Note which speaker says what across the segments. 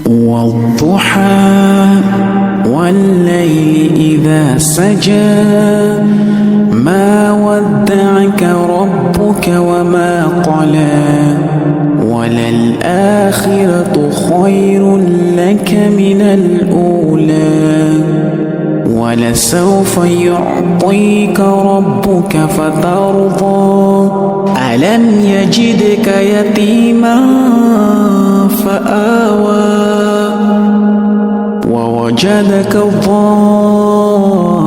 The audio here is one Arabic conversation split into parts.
Speaker 1: والضحى والليل إذا سجى ما ودعك ربك وما قلى وللآخرة خير لك من الأولى ولسوف يعطيك ربك فترضى ألم يجدك يتيما فآوى ووجدك ضالا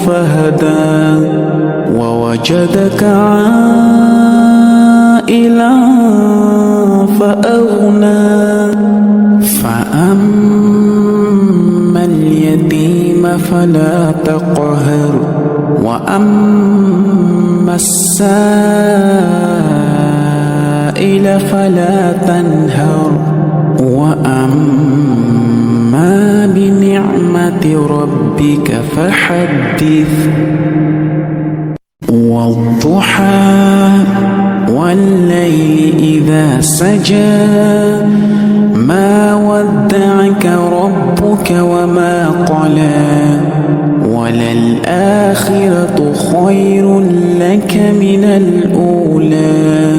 Speaker 1: فهدى ووجدك عائلا فأغنى فأما اليتيم فلا تقهر وأما السائل فلا تنهر وأما بنعمة ربك فحدث والضحى والليل إذا سجى ما ودعك ربك وما قلى وللآخرة خير لك من الأولى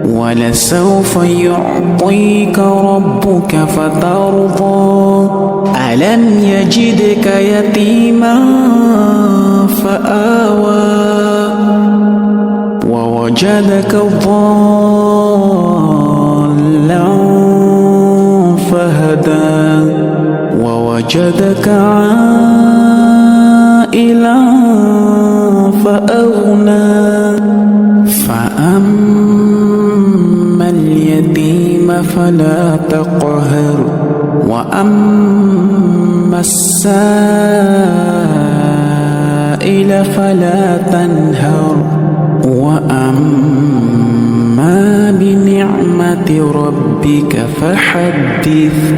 Speaker 1: ولسوف يعطيك ربك فترضى ألم يجدك يتيما فآوى ووجدك ضالا فهدى ووجدك عائلا فأغنى فأما اليتيم فلا تقهر وأما السائل فلا تنهر وأما بنعمة ربك فحدث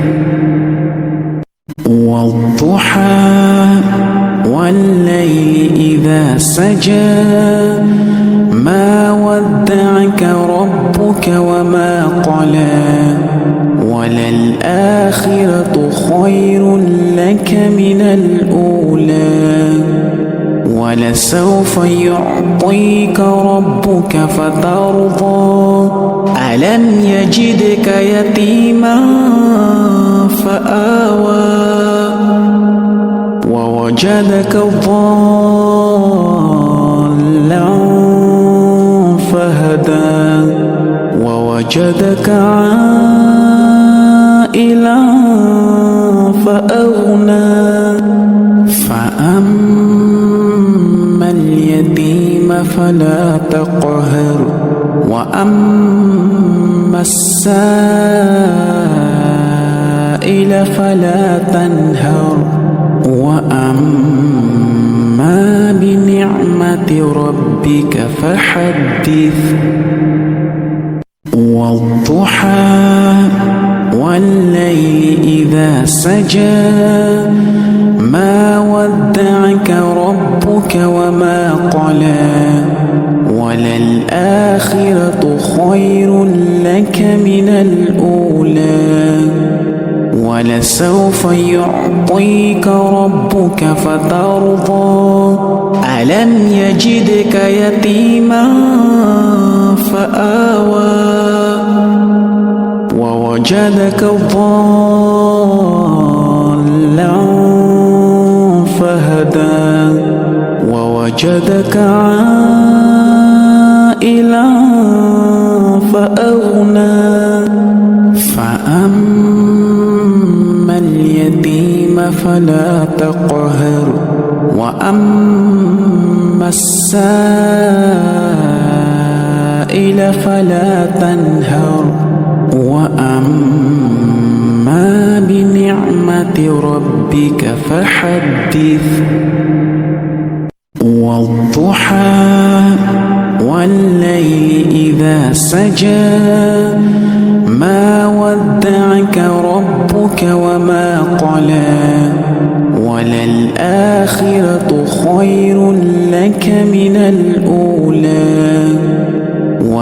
Speaker 1: والضحى والليل إذا سجى ما ودعك ربك وما قلى وللآخرة خير لك من الأولى ولسوف يعطيك ربك فترضى ألم يجدك يتيما فآوى ووجدك ضالا فهدى ووجدك عائلا فأغنى فأما اليتيم فلا تقهر وأما السائل فلا تنهر وأما بنعمة ربك فحدث والضحى والليل إذا سجى ما ودعك ربك وما قلى وللآخرة خير لك من الأولى ولسوف يعطيك ربك فترضى ألم يجدك يتيما فآوى ووجدك ضالا فهدى ووجدك عائلا فأغنى فأما اليتيم فلا تقهر وأما السائل فلا تنهر وأما بنعمة ربك فحدث والضحى والليل إذا سجى ما ودعك ربك وما قلى وللآخرة خير لك من الأولى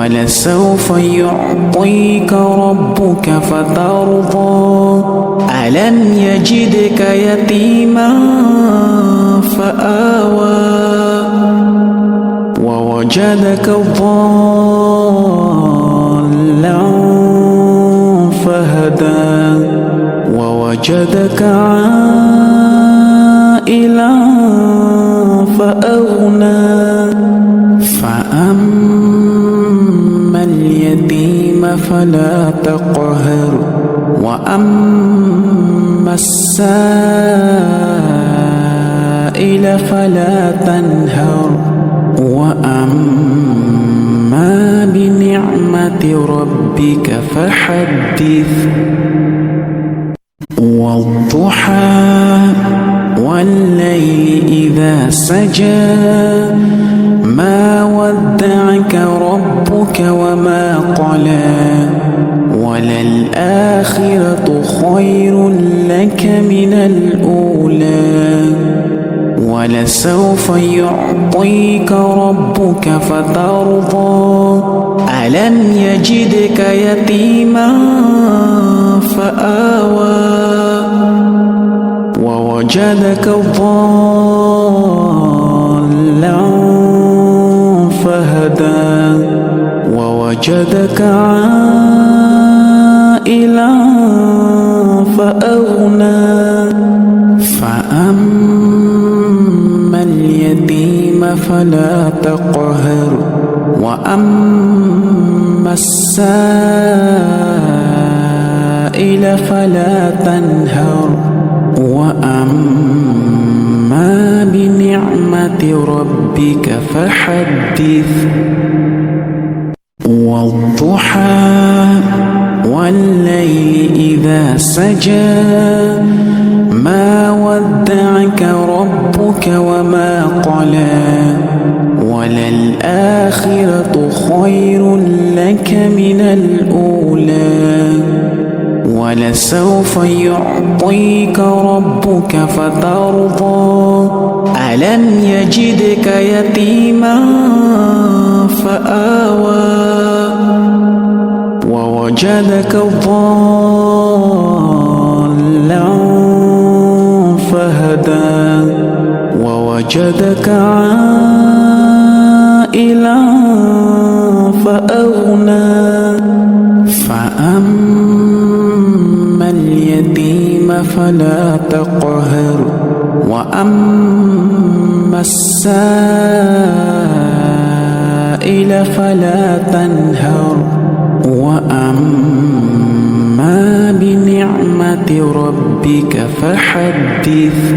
Speaker 1: ولسوف يعطيك ربك فترضى ألم يجدك يتيما فآوى ووجدك ضالا فهدى ووجدك عائلا فأغنى فأما اليتيم فلا تقهر وأما السائل فلا تنهر وأما بنعمة ربك فحدث والضحى والليل إذا سجى ما ودعك ربك وما قلى وللآخرة خير لك من الأولى ولسوف يعطيك ربك فترضى ألم يجدك يتيما فآوى ووجدك ضالا فهدى ووجدك عائلا فأغنى فأما اليتيم فلا تقهر وأما السائل فلا تنهر وأما بنعمة ربك فحدث والضحى والليل إذا سجى ما ودعك ربك وما قلى وللآخرة خير لك من الأولى ولسوف يعطيك ربك فترضى ألم يجدك يتيما فآوى ووجدك ضالا فهدى ووجدك عائلا فأغنى فأما اليتيم فلا تقهر وأما السائل فلا تنهر وأما بنعمة ربك فحدث